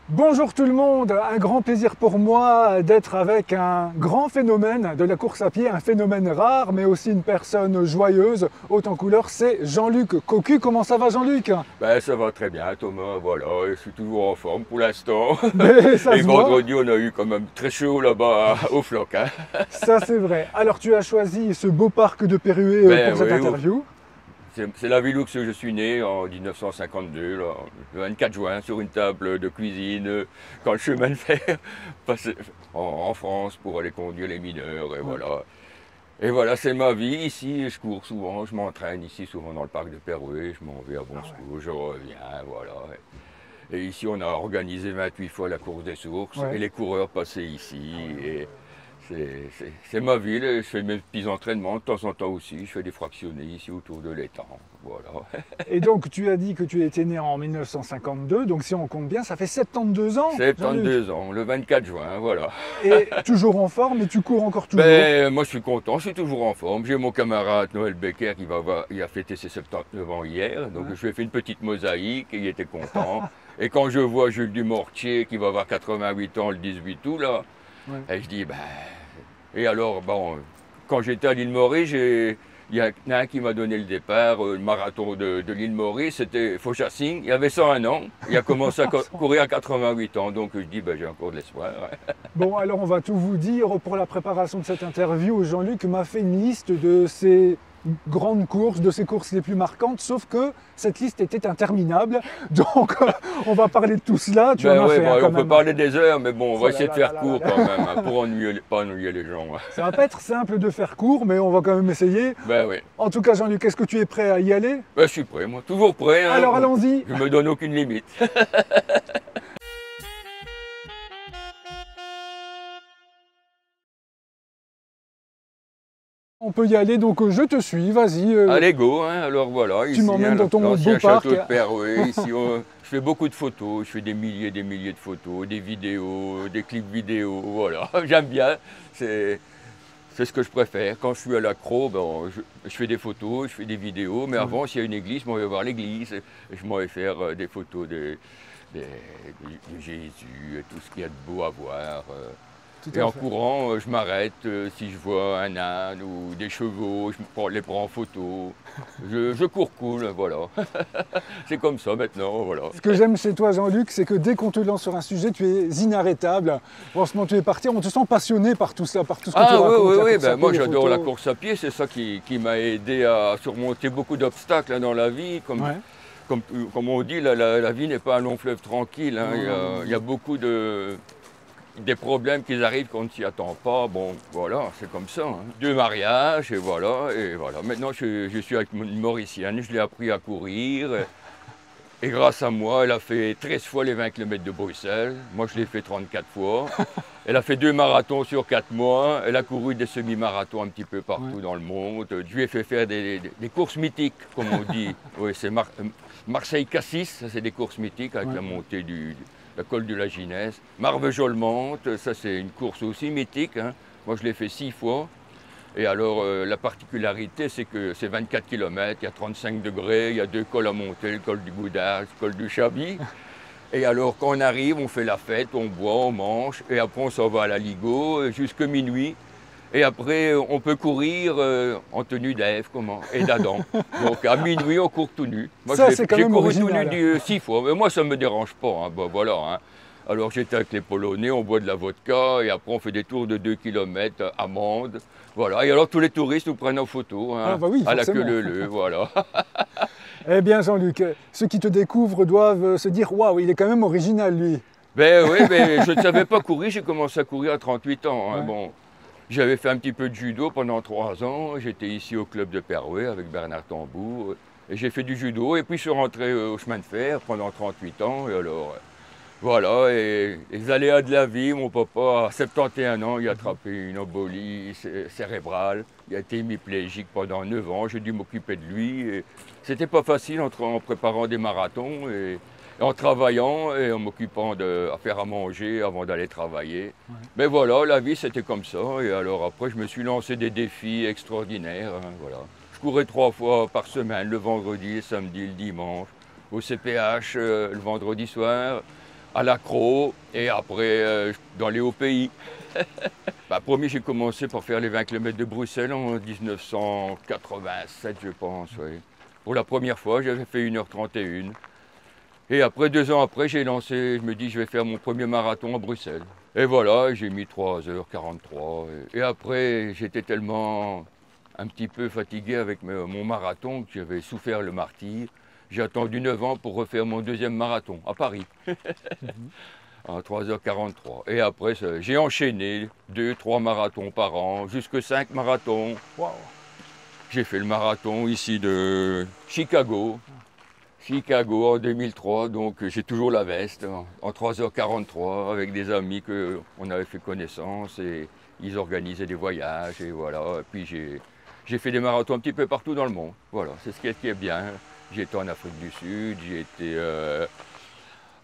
Bonjour tout le monde, un grand plaisir pour moi d'être avec un grand phénomène de la course à pied, un phénomène rare mais aussi une personne joyeuse, haute en couleur, c'est Jean-Luc Cocu. Comment ça va Jean-Luc? Ben, ça va très bien, Thomas. Voilà, je suis toujours en forme pour l'instant. Mais ça Et se voit, vendredi, on a eu quand même très chaud là-bas au floc, hein. ça c'est vrai. Alors tu as choisi ce beau parc de Perruet Ben pour cette oui, interview. c'est la ville où je suis né en 1952, là, le 24 juin, sur une table de cuisine, quand le chemin de fer passait en France pour aller conduire les mineurs. Et Ouais. voilà. Et voilà, c'est ma vie ici. Je cours souvent, je m'entraîne ici souvent dans le parc de Perruet. Je m'en vais à Bonsco, je reviens, voilà. Et ici, on a organisé 28 fois la course des sources Ouais. et les coureurs passaient ici. Et c'est ma ville. Je fais mes petits entraînements de temps en temps aussi. Je fais des fractionnés ici autour de l'étang. Voilà. Et donc tu as dit que tu étais né en 1952, donc si on compte bien, ça fait 72 ans Jean-Luc. 72 ans, le 24 juin, voilà. Et toujours en forme et tu cours encore toujours. Ben, moi, je suis content, je suis toujours en forme. J'ai mon camarade Noël Becker il a fêté ses 79 ans hier. Donc, Ouais. je lui ai fait une petite mosaïque et il était content. Et quand je vois Jules Dumortier qui va avoir 88 ans le 18 août, là, Ouais. et je dis, ben. Et alors, bon, quand j'étais à l'île Maurice, il y en a un qui m'a donné le départ, le marathon de l'île Maurice, c'était Fauchassing, il avait 101 ans, il a commencé à courir à 88 ans, donc je dis, ben, j'ai encore de l'espoir. Bon, alors on va tout vous dire. Pour la préparation de cette interview, Jean-Luc m'a fait une liste de ses grandes courses, de ses courses les plus marquantes, sauf que cette liste était interminable. Donc on va parler de tout cela. Tu en Ben as oui, fait bon, quand on peut même. parler des heures, mais bon, on Oh va là essayer de là là faire là court là quand là. même, hein, pour pas ennuyer les gens, hein. Ça va pas être simple de faire court, mais on va quand même essayer. Ben oui, En tout cas, Jean-Luc, est-ce que tu es prêt à y aller? ben, je suis prêt, moi, toujours prêt, hein. Alors allons-y. Je me donne aucune limite. On peut y aller, donc je te suis, vas-y. Allez, go, hein. Alors voilà, Tu ici, m'emmènes hein, dans ton l'ancien beau parc. château de Perrouet. Ici, je fais beaucoup de photos, je fais des milliers de photos, des vidéos, des clips vidéo, voilà. J'aime bien, c'est ce que je préfère. Quand je suis à l'accro, ben, je fais des photos, je fais des vidéos, mais avant, s'il y a une église, moi, je vais voir l'église, et je m'en vais faire des photos de Jésus, et tout ce qu'il y a de beau à voir. Tout Et à en fait. courant, je m'arrête si je vois un âne ou des chevaux, les prends en photo. Je cours cool, voilà. C'est comme ça maintenant, voilà. Ce que j'aime chez toi, Jean-Luc, c'est que dès qu'on te lance sur un sujet, tu es inarrêtable. Franchement, tu es parti, on te sent passionné par tout cela, par tout ce que tu Ah oui, racontes. oui, La oui, course à ben, pied, moi les j'adore la photos. course à pied, c'est ça qui m'a aidé à surmonter beaucoup d'obstacles, hein, dans la vie. Ouais. Comme on dit, la vie n'est pas un long fleuve tranquille, hein. Non, non, non, Il y a non. beaucoup des problèmes qui arrivent quand on ne s'y attend pas. Bon, voilà, c'est comme ça, hein. Deux mariages, et voilà, et voilà. Maintenant, je suis avec une Mauricienne, je l'ai appris à courir. Et grâce à moi, elle a fait 13 fois les 20 km de Bruxelles. Moi, je l'ai fait 34 fois. Elle a fait 2 marathons sur 4 mois. Elle a couru des semi-marathons un petit peu Ouais. partout dans le monde. Je lui ai fait faire des courses mythiques, comme on dit. Oui, c'est Marseille-Cassis, ça c'est des courses mythiques avec Ouais. la montée la col de la Ginesse. Marvejols-Mantes, ça c'est une course aussi mythique, hein. Moi, je l'ai fait 6 fois. Et alors, la particularité, c'est que c'est 24 km, il y a 35 degrés, il y a 2 cols à monter, le col du Goudard, le col du Chablis. Et alors, quand on arrive, on fait la fête, on boit, on mange, et après, on s'en va à la Ligo jusque minuit. Et après, on peut courir en tenue d'Ève, et d'Adam. Donc, à minuit, on court tout nu. Moi, Ça, c'est quand j'ai même couru tout nu original. 6 fois, mais moi, ça ne me dérange pas, hein. Bon, voilà, hein. Alors j'étais avec les Polonais, on boit de la vodka et après on fait des tours de 2 km à Mende. Voilà, et alors tous les touristes nous prennent en photo, hein, Ah bah oui, à la queue forcément. leu-leu, voilà. Eh bien, Jean-Luc, ceux qui te découvrent doivent se dire waouh, il est quand même original, lui. Ben oui, mais je ne savais pas courir, j'ai commencé à courir à 38 ans, hein. Ouais. Bon, j'avais fait un petit peu de judo pendant 3 ans, j'étais ici au club de Perrouet avec Bernard Tambour, et j'ai fait du judo, et puis je suis rentré au chemin de fer pendant 38 ans, et alors... Voilà, et les aléas de la vie, mon papa, à 71 ans, il a attrapé une embolie cérébrale. Il a été hémiplégique pendant 9 ans, j'ai dû m'occuper de lui. Et c'était pas facile en préparant des marathons et en travaillant et en m'occupant à faire à manger avant d'aller travailler. Ouais. Mais voilà, la vie c'était comme ça. Et alors après, je me suis lancé des défis extraordinaires, hein, voilà. Je courais 3 fois par semaine, le vendredi, le samedi, le dimanche, au CPH le vendredi soir, à l'accro et après dans les hauts pays. Premier, j'ai commencé par faire les 20 km de Bruxelles en 1987, je pense. Oui. Pour la première fois, j'avais fait 1h31. Et après, 2 ans après, j'ai lancé, je me dis, je vais faire mon premier marathon à Bruxelles. Et voilà, j'ai mis 3h43. Et après, j'étais tellement un petit peu fatigué avec mon marathon que j'avais souffert le martyre. J'ai attendu 9 ans pour refaire mon deuxième marathon à Paris. En 3h43. Et après, j'ai enchaîné 2-3 marathons par an, jusque 5 marathons. Wow. J'ai fait le marathon ici de Chicago. Chicago en 2003, donc j'ai toujours la veste en 3h43 avec des amis qu'on avait fait connaissance et ils organisaient des voyages et voilà. Et puis j'ai fait des marathons un petit peu partout dans le monde. Voilà, c'est ce qui est bien. J'ai été en Afrique du Sud, j'ai été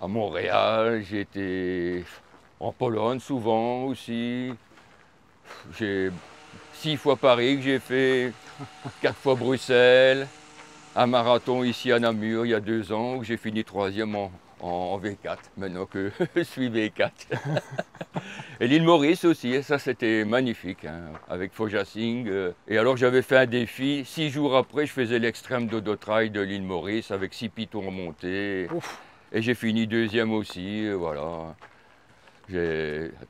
à Montréal, j'ai été en Pologne souvent aussi. J'ai 6 fois Paris que j'ai fait, 4 fois Bruxelles, un marathon ici à Namur il y a 2 ans où j'ai fini 3e en V4, maintenant que je suis V4. Et l'île Maurice aussi, ça c'était magnifique, hein, avec Fojasing. Et alors j'avais fait un défi, 6 jours après je faisais l'extrême dodo trail de l'île Maurice avec 6 pitons remontés. Ouf. Et j'ai fini 2e aussi, voilà,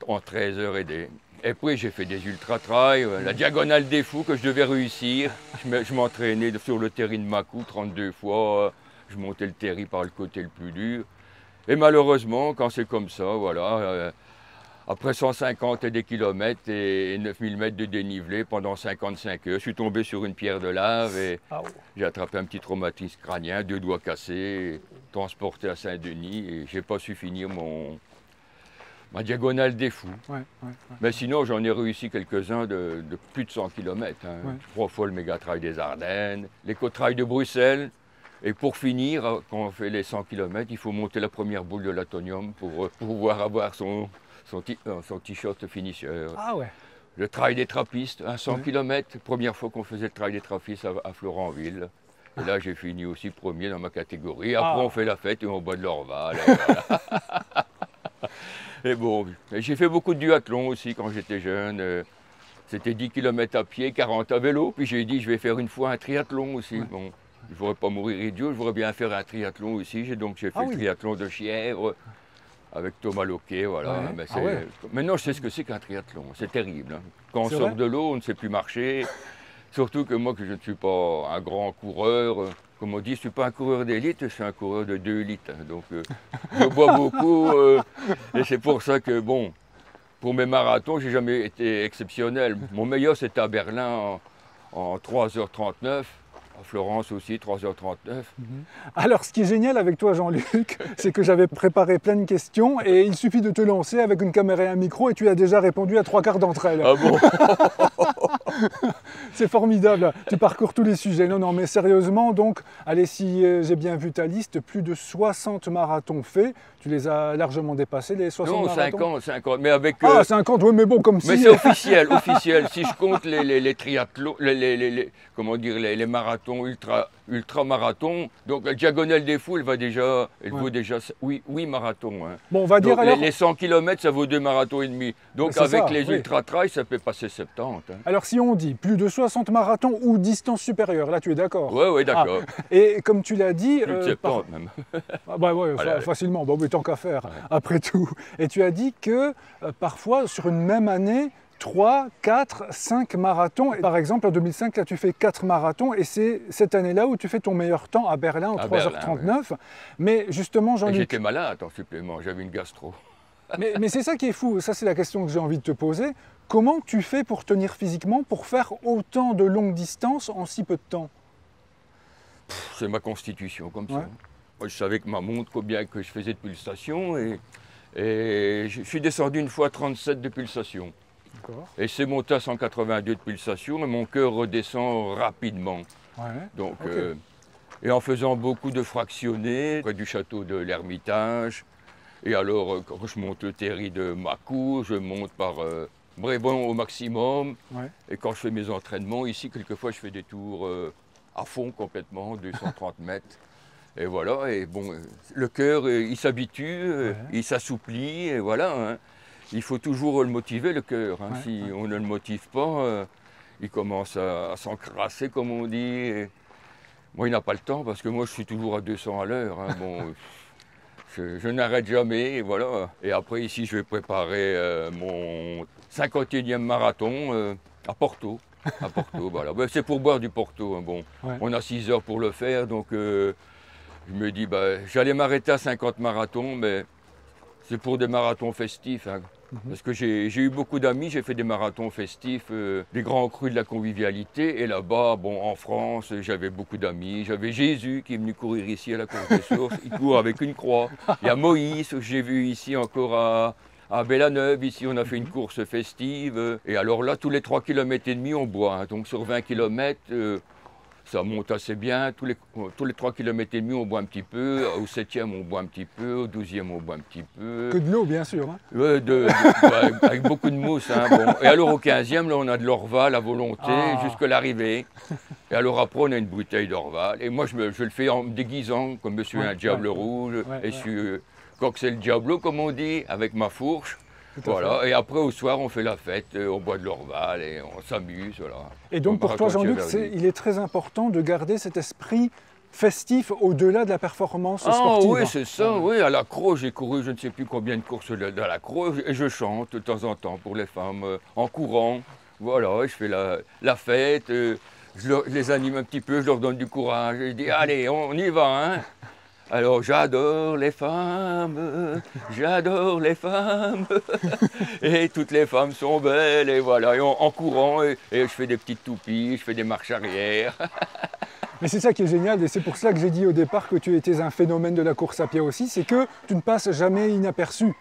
en 13h et des. Et puis j'ai fait des ultra-trails, la diagonale des fous que je devais réussir. Je m'entraînais sur le terri de Macou 32 fois, je montais le terri par le côté le plus dur. Et malheureusement, quand c'est comme ça, voilà, après 150 et des kilomètres et 9000 mètres de dénivelé pendant 55 heures, je suis tombé sur une pierre de lave et j'ai attrapé un petit traumatisme crânien, 2 doigts cassés, transporté à Saint-Denis et j'ai pas su finir ma diagonale des fous. Ouais. Mais sinon, j'en ai réussi quelques-uns de plus de 100 km. Hein. 3 fois le méga-trail des Ardennes, l'éco-trail de Bruxelles. Et pour finir, quand on fait les 100 km, il faut monter la première boule de l'Atonium pour pouvoir avoir son t-shirt finisher. Ah ouais. Le trail des trappistes, 100 km, première fois qu'on faisait le trail des trappistes à Florentville. Et là, j'ai fini aussi premier dans ma catégorie. Après, on fait la fête et on boit de l'Orval. Voilà. Et bon, j'ai fait beaucoup de duathlon aussi quand j'étais jeune. C'était 10 km à pied, 40 à vélo. Puis j'ai dit, je vais faire une fois un triathlon aussi. Ouais. Bon, je ne voudrais pas mourir idiot, je voudrais bien faire un triathlon aussi. Donc j'ai fait le triathlon de Chièvre avec Thomas Loquet. Voilà. Ouais. Mais maintenant, je sais ce que c'est qu'un triathlon. C'est terrible. Hein. Quand on sort de l'eau, on ne sait plus marcher. Surtout que moi, que je ne suis pas un grand coureur. Comme on dit, je ne suis pas un coureur d'élite, je suis un coureur de 2 litres. Donc je bois beaucoup et c'est pour ça que, bon, pour mes marathons, je n'ai jamais été exceptionnel. Mon meilleur, c'était à Berlin en 3h39. À Florence aussi, 3h39. Alors, ce qui est génial avec toi, Jean-Luc, c'est que j'avais préparé plein de questions et il suffit de te lancer avec une caméra et un micro et tu as déjà répondu à 3/4 d'entre elles. Ah bon? C'est formidable, tu parcours tous les sujets. Non, mais sérieusement, donc, allez, si j'ai bien vu ta liste, plus de 60 marathons faits. Tu les as largement dépassés, les 60 marathons? Non, 50, mais avec... 50, oui, mais bon, comme si... Mais c'est officiel. Si je compte les triathlons, comment dire, les marathons, ultra-marathons, donc la diagonale des fous, elle vaut déjà 8 marathons. Hein. Bon, on va dire donc, alors... Les 100 km, ça vaut 2 marathons et demi. Donc avec les ultra-trails, ça peut passer 70. Hein. Alors si on dit plus de 60 marathons ou distance supérieure, là tu es d'accord? Oui, d'accord. Et comme tu l'as dit... Plus de 70 même. Facilement, tant qu'à faire, après tout. Et tu as dit que parfois, sur une même année, 3, 4, 5 marathons. Par exemple, en 2005, là, tu fais 4 marathons et c'est cette année-là où tu fais ton meilleur temps à Berlin en 3h39. Mais justement, Jean-Luc... J'étais malade en supplément, j'avais une gastro. mais c'est ça qui est fou, ça c'est la question que j'ai envie de te poser. Comment tu fais pour tenir physiquement, pour faire autant de longues distances en si peu de temps? C'est ma constitution comme ça. Moi, je savais que ma montre, combien que je faisais de pulsations et je suis descendu une fois à 37 de pulsations. Et c'est monté à 182 de pulsations et mon cœur redescend rapidement. Donc, et en faisant beaucoup de fractionnés près du château de l'Ermitage. Et alors, quand je monte le terri de Macou, je monte par Brévon au maximum. Et quand je fais mes entraînements, ici, quelquefois, je fais des tours à fond complètement, 230 mètres. Et voilà, et bon, le cœur, il s'habitue, il s'assouplit, et voilà. Hein. Il faut toujours le motiver, le cœur. Hein. Si on ne le motive pas, il commence à s'encrasser, comme on dit. Et moi, il n'a pas le temps, parce que moi, je suis toujours à 200 à l'heure. Hein. Bon, je n'arrête jamais, et voilà. Et après, ici, je vais préparer mon 51e marathon à Porto. À Porto, voilà. Ben, c'est pour boire du Porto. Hein. Bon, on a 6 heures pour le faire, donc je me dis, j'allais m'arrêter à 50 marathons, mais c'est pour des marathons festifs. Hein. Parce que j'ai eu beaucoup d'amis, j'ai fait des marathons festifs, des grands crus de la convivialité. Et là-bas, bon, en France, j'avais beaucoup d'amis. J'avais Jésus qui est venu courir ici à la Course des Sources. Il court avec une croix. Il y a Moïse, que j'ai vu ici encore à Bellaneuve. Ici, on a fait une course festive. Et alors là, tous les 3,5 km, on boit. Hein. Donc sur 20 km, ça monte assez bien. Tous les 3,5 km, on boit un petit peu. Au 7e, on boit un petit peu. Au 12e, on boit un petit peu. Que de l'eau, bien sûr. Hein. Ouais, avec beaucoup de mousse. Hein, bon. Et alors au 15e, là, on a de l'Orval à volonté jusqu'à l'arrivée. Et alors après, on a une bouteille d'Orval. Et moi, je le fais en me déguisant, comme monsieur un diable rouge. Et je suis coxé le diablo, comme on dit, avec ma fourche. Voilà, et après au soir on fait la fête, on boit de l'Orval et on s'amuse. Voilà. Et donc pour toi Jean-Luc, il est très important de garder cet esprit festif au-delà de la performance sportive. Oui, c'est ça, oui. À l'accro, j'ai couru je ne sais plus combien de courses à l'accro et je chante de temps en temps pour les femmes en courant. Voilà, je fais la fête, je les anime un petit peu, je leur donne du courage. Je dis allez, on y va, hein. Alors j'adore les femmes, et toutes les femmes sont belles, et voilà, et en courant, et je fais des petites toupies, je fais des marches arrière. Mais c'est ça qui est génial, et c'est pour ça que j'ai dit au départ que tu étais un phénomène de la course à pied aussi, c'est que tu ne passes jamais inaperçu.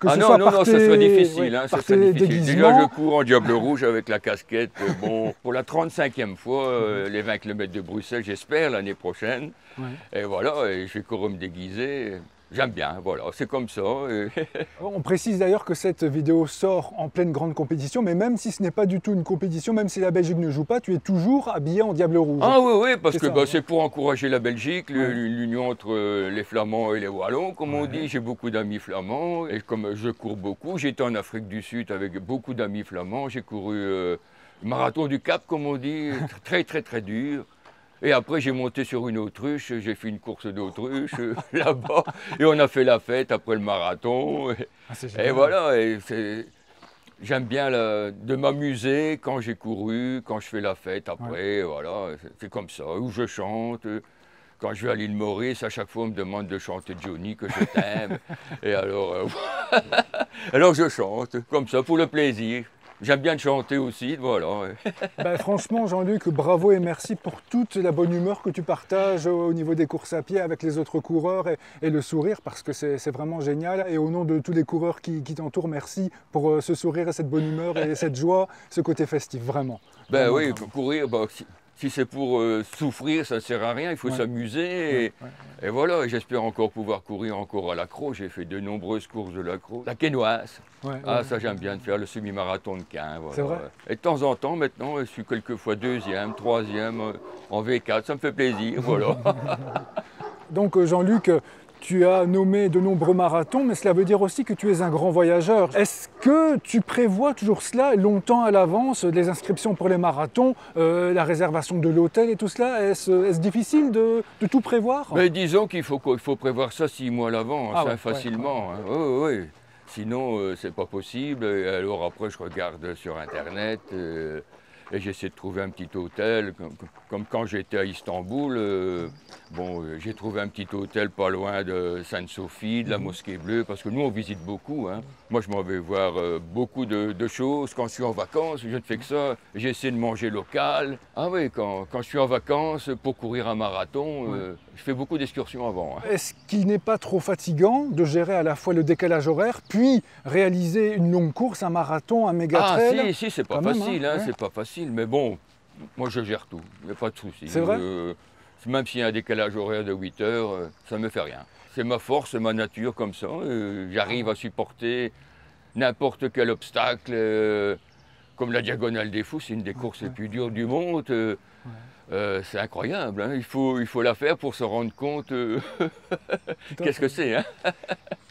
Non, ça serait difficile. Hein, ça serait difficile. Déjà, je cours en diable rouge avec la casquette. Bon, pour la 35e fois, les 20 km de Bruxelles, j'espère, l'année prochaine. Et voilà, et je vais courir me déguiser. J'aime bien, voilà, c'est comme ça. On précise d'ailleurs que cette vidéo sort en pleine grande compétition, mais même si ce n'est pas du tout une compétition, même si la Belgique ne joue pas, tu es toujours habillé en diable rouge. Ah oui, parce que c'est pour encourager la Belgique, l'union entre les Flamands et les Wallons, comme on dit. J'ai beaucoup d'amis flamands, et comme je cours beaucoup, j'étais en Afrique du Sud avec beaucoup d'amis flamands. J'ai couru le marathon du Cap, comme on dit, très très très dur. Et après, j'ai monté sur une autruche, j'ai fait une course d'autruche là-bas, et on a fait la fête après le marathon. Et voilà, j'aime bien de m'amuser quand j'ai couru, quand je fais la fête après, voilà, c'est comme ça, où je chante. Quand je vais à l'île Maurice, à chaque fois, on me demande de chanter Johnny, que je t'aime. Et alors, alors je chante, comme ça, pour le plaisir. J'aime bien chanter aussi, voilà. Franchement, Jean-Luc, bravo et merci pour toute la bonne humeur que tu partages au niveau des courses à pied avec les autres coureurs et le sourire, parce que c'est vraiment génial. Et au nom de tous les coureurs qui t'entourent, merci pour ce sourire et cette bonne humeur et cette joie, ce côté festif, vraiment. Oui, courir, si c'est pour souffrir, ça ne sert à rien, il faut s'amuser. Et voilà, j'espère encore pouvoir courir encore à l'accro. J'ai fait de nombreuses courses de l'accro. La Quénoise, ça j'aime bien de faire, le semi-marathon de Caen. Voilà. C'est vrai. Et de temps en temps, maintenant, je suis quelquefois 2e, 3e en V4, ça me fait plaisir, voilà. Donc Jean-Luc, tu as nommé de nombreux marathons, mais cela veut dire aussi que tu es un grand voyageur. Est-ce que tu prévois toujours cela longtemps à l'avance, les inscriptions pour les marathons, la réservation de l'hôtel et tout cela? Est-ce difficile de tout prévoir? Mais disons qu'il faut prévoir ça 6 mois à l'avance, facilement. Hein. Oui. Sinon, c'est pas possible. Et alors après, je regarde sur Internet et j'essaie de trouver un petit hôtel. Comme quand j'étais à Istanbul, j'ai trouvé un petit hôtel pas loin de Sainte-Sophie, de la Mosquée Bleue, parce que nous, on visite beaucoup. Hein. Moi, je m'en vais voir beaucoup de choses. Quand je suis en vacances, je ne fais que ça. J'essaie de manger local. Ah oui, quand je suis en vacances, pour courir un marathon, je fais beaucoup d'excursions avant. Hein. Est-ce qu'il n'est pas trop fatigant de gérer à la fois le décalage horaire, puis réaliser une longue course, un marathon, un méga trail? Ah si, c'est pas facile, c'est pas facile. Mais bon, moi je gère tout, il n'y a pas de souci. C'est vrai? Même s'il y a un décalage horaire de 8 heures, ça ne me fait rien. C'est ma force, c'est ma nature comme ça. J'arrive à supporter n'importe quel obstacle. Comme la Diagonale des Fous, c'est une des courses les plus dures du monde. C'est incroyable, hein. Il faut la faire pour se rendre compte qu'est-ce que c'est, hein.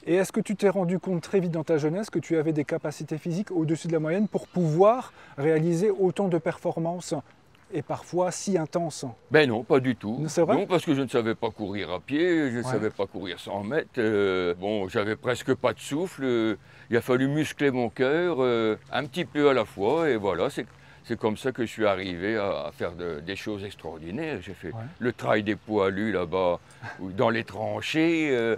Et est-ce que tu t'es rendu compte très vite dans ta jeunesse que tu avais des capacités physiques au-dessus de la moyenne pour pouvoir réaliser autant de performances et parfois si intenses? Ben non, pas du tout. C'est vrai? Non, parce que je ne savais pas courir à pied, je ne savais pas courir 100 mètres. Bon, j'avais presque pas de souffle. Il a fallu muscler mon cœur un petit peu à la fois. Et voilà, c'est comme ça que je suis arrivé à faire des choses extraordinaires. J'ai fait le trail des poilus là-bas, dans les tranchées.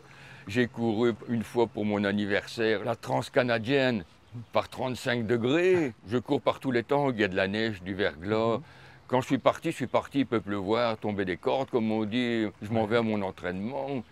J'ai couru une fois pour mon anniversaire la transcanadienne par 35 degrés. Je cours par tous les temps, il y a de la neige, du verglas. Quand je suis parti, il peut pleuvoir, tomber des cordes, comme on dit. Je m'en vais à mon entraînement.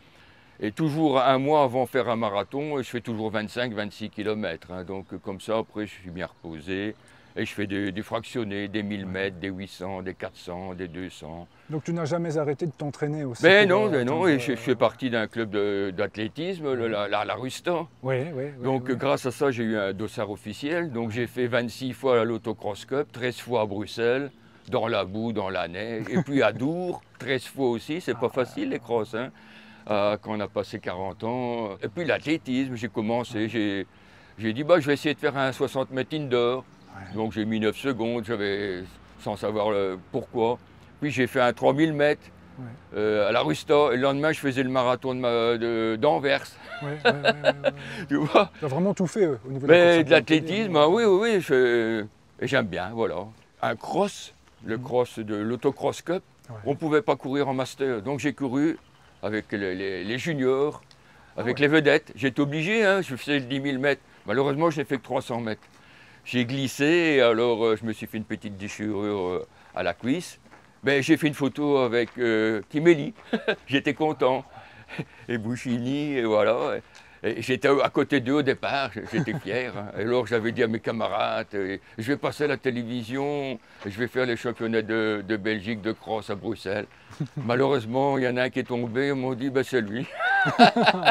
Et toujours un mois avant de faire un marathon, je fais toujours 25-26 km. Hein. Donc comme ça, après, je suis bien reposé. Et je fais des fractionnés, des 1000 mètres, des 800, des 400, des 200. Donc tu n'as jamais arrêté de t'entraîner aussi? Mais non, et je fais partie d'un club d'athlétisme, la Rusta. Oui. Donc grâce à ça, j'ai eu un dossard officiel. Donc j'ai fait 26 fois l'Autocross Cup, 13 fois à Bruxelles, dans la boue, dans la neige. Et puis à Dour, 13 fois aussi. C'est pas facile les crosses, hein, quand on a passé 40 ans. Et puis l'athlétisme, j'ai commencé, j'ai dit je vais essayer de faire un 60 mètres indoor. Donc j'ai mis 9 secondes, sans savoir pourquoi. Puis j'ai fait un 3000 mètres à la Rusta. Et le lendemain, je faisais le marathon d'Anvers. Tu vois? Tu as vraiment tout fait au niveau de la course. De l'athlétisme, oui. Et j'aime bien, voilà. Un cross, le cross de l'Autocross Cup, on ne pouvait pas courir en master. Donc j'ai couru avec les juniors, avec les vedettes. J'étais obligé, hein, je faisais le 10 000 mètres. Malheureusement, je n'ai fait que 300 mètres. J'ai glissé, et alors je me suis fait une petite déchirure à la cuisse. J'ai fait une photo avec Kimeli, j'étais content. Et Bouchini, et voilà. Et j'étais à côté d'eux au départ, j'étais fier. Hein. Et alors j'avais dit à mes camarades, je vais passer à la télévision, je vais faire les championnats de Belgique de cross à Bruxelles. Malheureusement, il y en a un qui est tombé, ils m'ont dit, c'est lui.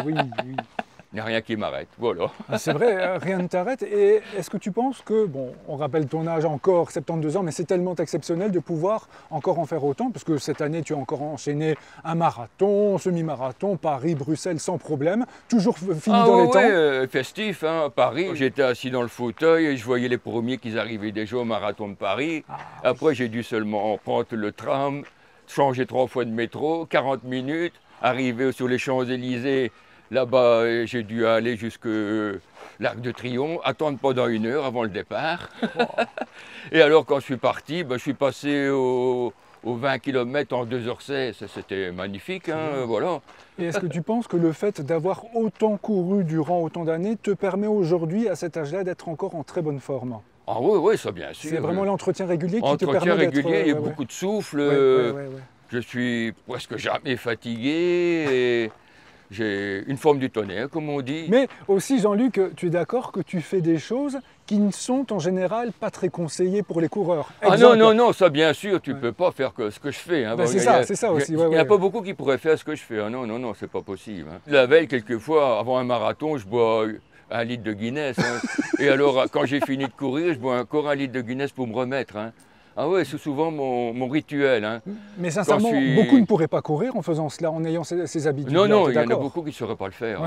Oui. Il n'y a rien qui m'arrête, voilà. C'est vrai, rien ne t'arrête. Et est-ce que tu penses que, on rappelle ton âge encore, 72 ans, mais c'est tellement exceptionnel de pouvoir encore en faire autant, parce que cette année, tu as encore enchaîné un marathon, semi-marathon, Paris, Bruxelles, sans problème, toujours fini dans les temps. Festif, hein, à Paris. J'étais assis dans le fauteuil et je voyais les premiers qui arrivaient déjà au marathon de Paris. Après, j'ai dû seulement prendre le tram, changer 3 fois de métro, 40 minutes, arriver sur les Champs-Élysées. Là-bas, j'ai dû aller jusqu'à l'Arc de Triomphe, attendre pendant 1 heure avant le départ. Et alors, quand je suis parti, je suis passé aux 20 km en 2h16. C'était magnifique, hein, voilà. Et est-ce que tu penses que le fait d'avoir autant couru durant autant d'années te permet aujourd'hui, à cet âge-là, d'être encore en très bonne forme? Ah oui, ça bien sûr. C'est vraiment l'entretien régulier qui te permet d'être... Entretien régulier, il y a beaucoup de souffle. Je suis presque jamais fatigué. Et... j'ai une forme du tonnerre, comme on dit. Mais aussi, Jean-Luc, tu es d'accord que tu fais des choses qui ne sont en général pas très conseillées pour les coureurs? Non, ça bien sûr, tu ne peux pas faire ce que je fais. Hein. C'est ça aussi. Il n'y a pas beaucoup qui pourraient faire ce que je fais. Ah, non, c'est pas possible. Hein. La veille, quelquefois, avant un marathon, je bois 1 litre de Guinness. Hein. Et alors, quand j'ai fini de courir, je bois encore 1 litre de Guinness pour me remettre. Hein. Ah ouais, c'est souvent mon rituel. Hein. Mais sincèrement, beaucoup ne pourraient pas courir en faisant cela, en ayant ces habitudes. Non, il y en a beaucoup qui ne sauraient pas le faire.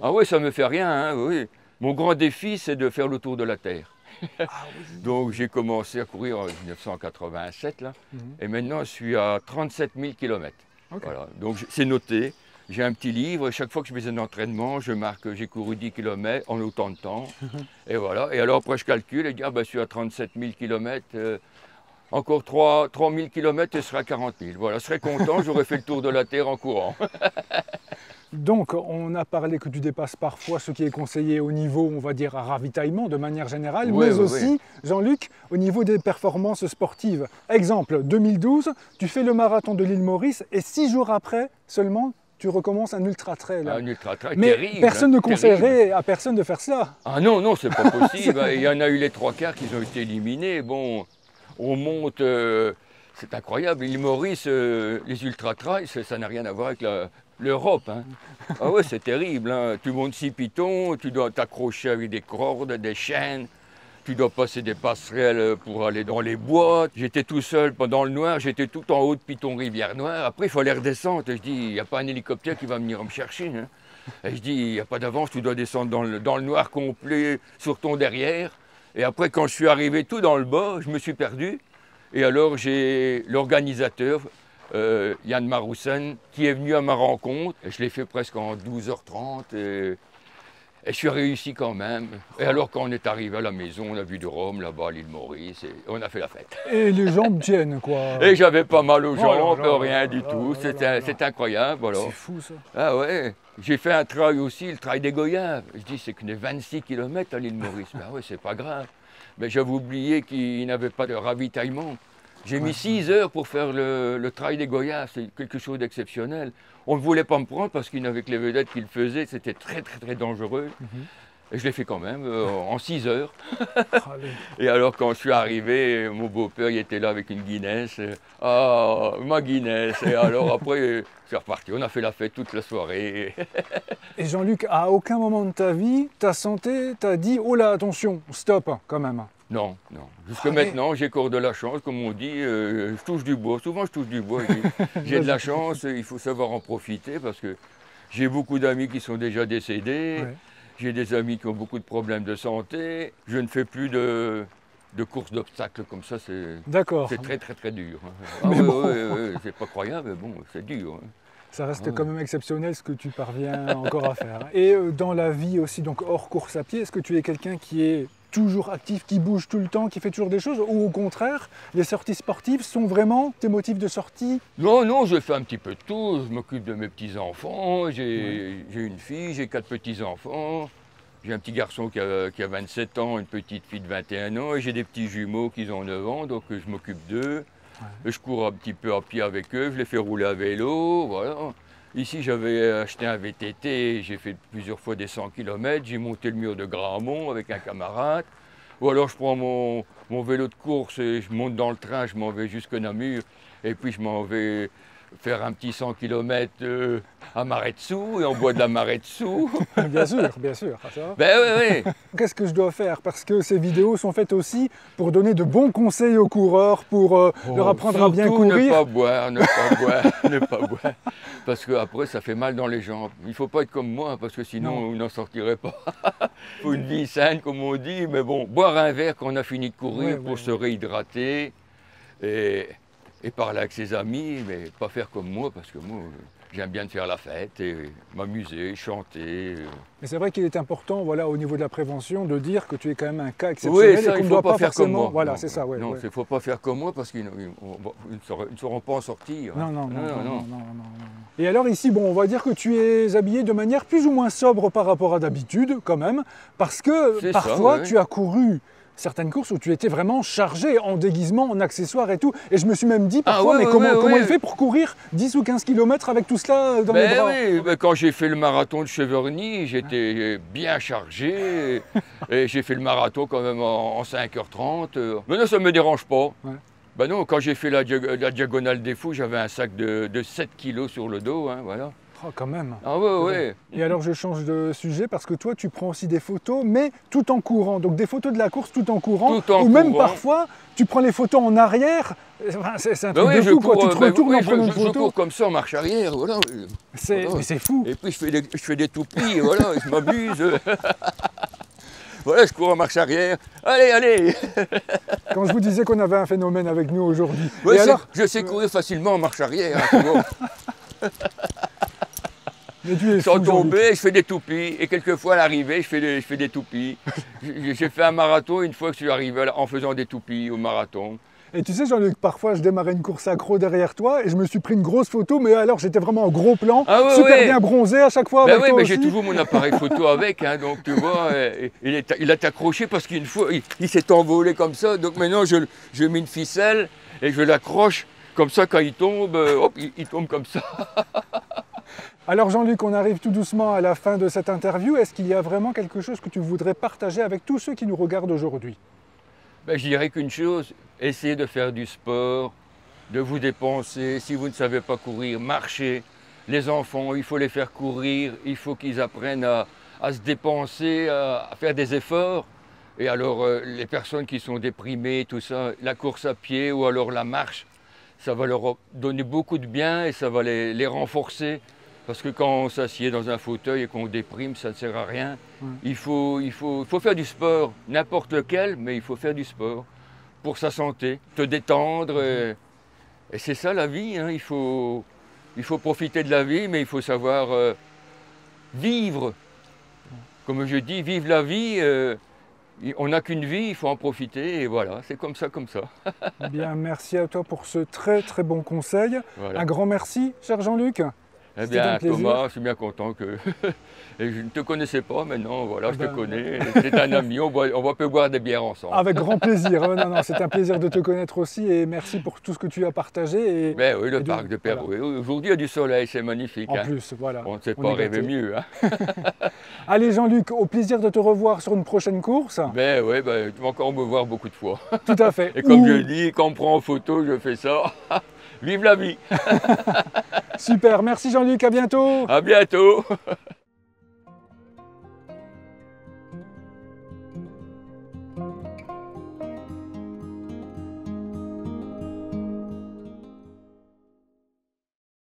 Ah ouais, ça ne me fait rien. Hein, oui. Mon grand défi, c'est de faire le tour de la Terre. Donc j'ai commencé à courir en 1987, là, et maintenant je suis à 37 000 km. Voilà. Donc c'est noté. J'ai un petit livre, chaque fois que je fais un entraînement, je marque que j'ai couru 10 km en autant de temps. Et voilà. Et alors après je calcule et dis, je suis à 37 000 km. Encore 3 000 km et je serai à 40 000. Voilà, je serais content, j'aurais fait le tour de la Terre en courant. Donc, on a parlé que tu dépasses parfois ce qui est conseillé au niveau, on va dire, à ravitaillement de manière générale, mais aussi, Jean-Luc, au niveau des performances sportives. Exemple, 2012, tu fais le marathon de l'île Maurice et 6 jours après seulement, tu recommences un ultra-trail. Un ultra-trail mais terrible. Personne ne conseillerait à personne de faire cela. Ah non, c'est pas possible. Il y en a eu les 3/4 qui ont été éliminés. Bon, on monte, c'est incroyable. L'île Maurice, les ultra-trails, ça n'a rien à voir avec l'Europe. Hein. Ah ouais, c'est terrible. Hein. Tu montes 6 pitons, tu dois t'accrocher avec des cordes, des chaînes. tu dois passer des passerelles pour aller dans les bois. J'étais tout seul pendant le noir, j'étais tout en haut de Piton-Rivière-Noire. Après, il fallait redescendre. Et je dis, il n'y a pas un hélicoptère qui va venir me chercher, hein. Et je dis, il n'y a pas d'avance, tu dois descendre dans le noir complet sur ton derrière. Et après, quand je suis arrivé tout dans le bas, je me suis perdu. Et alors, j'ai l'organisateur, Yann Maroussen, qui est venu à ma rencontre. Et je l'ai fait presque en 12h30. Et je suis réussi quand même. Et alors, quand on est arrivé à la maison, on a vu de Rome, là-bas, à l'île Maurice, et on a fait la fête. Et les jambes tiennent, quoi. Et j'avais pas mal aux jambes, là là, rien du tout. C'était incroyable, voilà. C'est fou, ça. Ah ouais. J'ai fait un trail aussi, le trail des Goyaves. Je dis, c'est que 26 km à l'île Maurice. Ben ouais, c'est pas grave. Mais j'avais oublié qu'il n'avait pas de ravitaillement. J'ai mis 6 heures pour faire le trail des Goyaves. C'est quelque chose d'exceptionnel. On ne voulait pas me prendre parce qu'il n'avait que les vedettes qui le faisaient. C'était très, très, très dangereux. Et je l'ai fait quand même, en 6 heures. Et alors, quand je suis arrivé, mon beau-père, il était là avec une Guinness. Ah, ma Guinness. Et alors, après, c'est reparti. On a fait la fête toute la soirée. Et Jean-Luc, à aucun moment de ta vie, ta santé t'a dit, oh là, attention, stop, quand même. Non, non. Jusque maintenant, j'ai encore de la chance, comme on dit. Je touche du bois. Souvent, je touche du bois. J'ai de la chance, il faut savoir en profiter parce que j'ai beaucoup d'amis qui sont déjà décédés. Ouais. J'ai des amis qui ont beaucoup de problèmes de santé. Je ne fais plus de courses d'obstacles comme ça. D'accord. C'est très, très, très dur. Ah, Mais ouais, bon. ouais, c'est pas croyable, mais bon, c'est dur. Ça reste Ah ouais. quand même exceptionnel ce que tu parviens encore à faire. Et dans la vie aussi, donc hors course à pied, est-ce que tu es quelqu'un qui est toujours actif, qui bouge tout le temps, qui fait toujours des choses, ou au contraire, les sorties sportives sont vraiment tes motifs de sortie? Non, non, je fais un petit peu de tout. Je m'occupe de mes petits-enfants. J'ai une fille, j'ai 4 petits-enfants. J'ai un petit garçon qui a 27 ans, une petite fille de 21 ans. Et j'ai des petits jumeaux qui ont 9 ans, donc je m'occupe d'eux. Je cours un petit peu à pied avec eux, je les fais rouler à vélo, voilà. Ici, j'avais acheté un VTT, j'ai fait plusieurs fois des 100 km, j'ai monté le mur de Gramont avec un camarade. Ou alors, je prends mon vélo de course et je monte dans le train, je m'en vais jusqu'à Namur. Et puis, je m'en vais faire un petit 100 km à Maret-Dessous et on boit de la Maret-Dessous. Bien sûr. Ça va. Ben oui, oui. Qu'est-ce que je dois faire? Parce que ces vidéos sont faites aussi pour donner de bons conseils aux coureurs, pour leur apprendre à bien Surtout courir. ne pas boire, ne pas boire, ne pas boire. Parce qu'après, ça fait mal dans les jambes. Il ne faut pas être comme moi, parce que sinon, Non. on n'en sortirait pas. Il faut une vie saine, comme on dit. Mais bon, boire un verre quand on a fini de courir pour se réhydrater et parler avec ses amis, mais pas faire comme moi, parce que moi, j'aime bien faire la fête et m'amuser, chanter. Mais c'est vrai qu'il est important, voilà, au niveau de la prévention, de dire que tu es quand même un cas exceptionnel Oui, ça, et qu'on il ne ne faut doit pas faire comme forcément. moi. Voilà, Non, c'est ça, ouais. non, ouais. il ne faut pas faire comme moi parce qu'ils ne sauront pas en sortir. Non. Et alors ici, bon, on va dire que tu es habillé de manière plus ou moins sobre par rapport à d'habitude, quand même, parce que C'est parfois ça, ouais. tu as couru certaines courses où tu étais vraiment chargé en déguisement, en accessoires et tout. Et je me suis même dit parfois, mais comment il fait pour courir 10 ou 15 km avec tout cela dans les bras? Oui, ben quand j'ai fait le marathon de Cheverny, j'étais bien chargé et j'ai fait le marathon quand même en 5h30. Mais non, ça ne me dérange pas. Ouais. Ben non, quand j'ai fait la diagonale des fous, j'avais un sac de 7 kilos sur le dos, hein, voilà. Oh, quand même. Ah ouais. Et alors je change de sujet parce que toi tu prends aussi des photos, mais tout en courant. Donc des photos de la course tout en courant. Tout en ou même courant. parfois tu prends les photos en arrière. Enfin, c'est un Ben truc oui, de fou quoi. Tu te retournes en je prenant une photo. cours comme ça en marche arrière, voilà. Voilà. Mais c'est fou. Et puis je fais des toupies, voilà, je m'amuse. Voilà, je cours en marche arrière. Allez. Quand je vous disais qu'on avait un phénomène avec nous aujourd'hui. Ouais, Et alors, je sais courir facilement en marche arrière. Hein, tu vois. mais tu es Sans fou, Jean-Luc. tomber, je fais des toupies. Et quelquefois, à l'arrivée, je fais des toupies. J'ai fait un marathon une fois que je suis arrivé en faisant des toupies au marathon. Et tu sais Jean-Luc, parfois je démarrais une course accro derrière toi et je me suis pris une grosse photo, mais alors j'étais vraiment en gros plan, Ah ouais, super ouais. bien bronzé à chaque fois. Ben avec oui, toi mais aussi. j'ai toujours mon appareil photo avec, hein, donc tu vois, il a accroché parce qu'une fois, il s'est envolé comme ça. Donc maintenant, je mets une ficelle et je l'accroche comme ça. Quand il tombe, hop, il tombe comme ça. Alors Jean-Luc, on arrive tout doucement à la fin de cette interview. Est-ce qu'il y a vraiment quelque chose que tu voudrais partager avec tous ceux qui nous regardent aujourd'hui? Ben, je dirais qu'une chose, essayez de faire du sport, de vous dépenser. Si vous ne savez pas courir, marchez. Les enfants, il faut les faire courir, il faut qu'ils apprennent à se dépenser, à faire des efforts. Et alors, les personnes qui sont déprimées, tout ça, la course à pied ou alors la marche, ça va leur donner beaucoup de bien et ça va les renforcer. Parce que quand on s'assied dans un fauteuil et qu'on déprime, ça ne sert à rien. Ouais. Il faut faire du sport, n'importe lequel, mais il faut faire du sport pour sa santé, te détendre. Et c'est ça la vie, hein. Il faut profiter de la vie, mais il faut savoir vivre. Comme je dis, vive la vie. On n'a qu'une vie, il faut en profiter. Et voilà, c'est comme ça, comme ça. Bien, merci à toi pour ce très très bon conseil. Voilà. Un grand merci, cher Jean-Luc. Eh C'était un bien, plaisir. Thomas, je suis bien content que. Et je ne te connaissais pas, maintenant, voilà, je te Ben, connais. C'est un ami, on peut boire des bières ensemble. Avec grand plaisir. Non, non, c'est un plaisir de te connaître aussi et merci pour tout ce que tu as partagé. Et, Ben oui, le et parc de voilà. Perouet. Aujourd'hui, il y a du soleil, c'est magnifique. En hein. plus, voilà. On ne sait On pas est rêver gâtés. mieux. Hein. Allez Jean-Luc, au plaisir de te revoir sur une prochaine course. Ben oui, ben, tu vas encore me voir beaucoup de fois. Tout à fait. Et comme Ou- je dis, quand on me prend en photo, je fais ça. Vive la vie. Super, merci Jean-Luc, à bientôt. À bientôt.